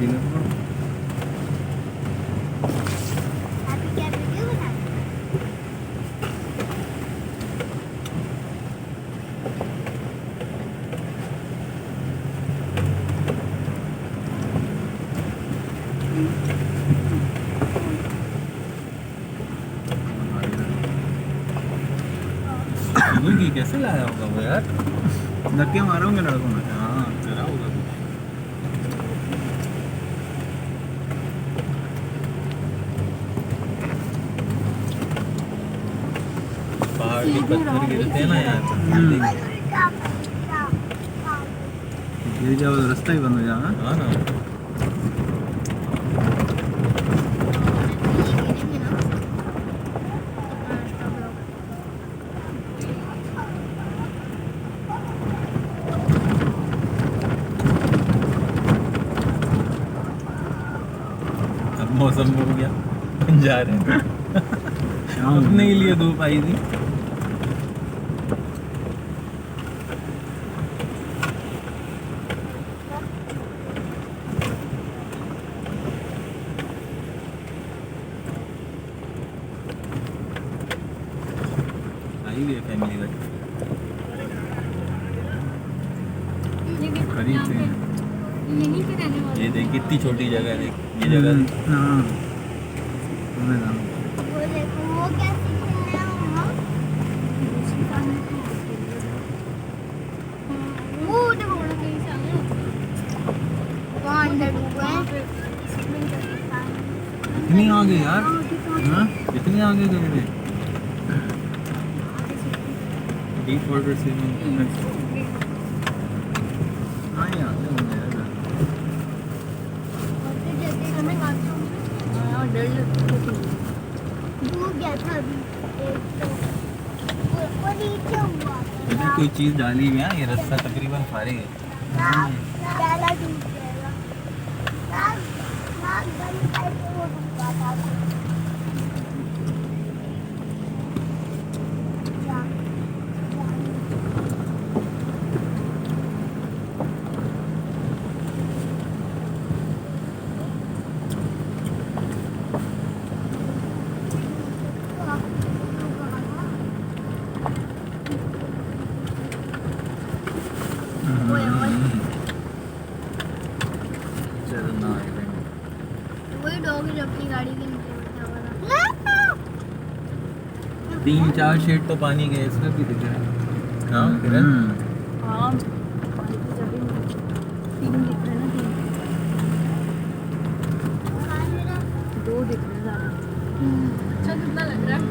क्या वीडियो बना की कैसे लाया होगा वो यार? धक्के मारोगे लड़कों में। हाँ करा होगा कुछ। पहाड़ के पत्थर गिरते हैं ना यार। गिर जाओ तो रास्ता ही बंद हो जाएगा। हाँ ना। अब मौसम हो गया, जा रहे हैं। अपने ही लिए धूप आई थी। आई हुई है फैमिली में। करीब से। यहीं पे रहने वाले ये देख कितनी छोटी जगह है, देख ये जगह। हाँ वो देखो वो क्या सीख रहे हैं वो देखो बड़ा कहीं सामने वहाँ अंदर डूबे हैं इतनी आगे यार। हाँ इतनी आगे गए थे। Deep water swimming. हाँ ये आगे होंगे यार। डूब गया था अभी एक तो वो नीचे हुआ इधर कोई चीज डाली हुई है, ये रास्ता तकरीबन खाली है। पहला डूब गया नाक बंद करके वो डूबा था चलो ना वही डॉग जो अपनी गाड़ी के नीचे बैठा हुआ था 3-4 शेड तो पानी गए, इसमें भी दिख रहा है। हाँ किरण? हाँ तीन दिख रहे हैं ना दो दिख रहे हैं ज़्यादा अच्छा कितना लग रहा है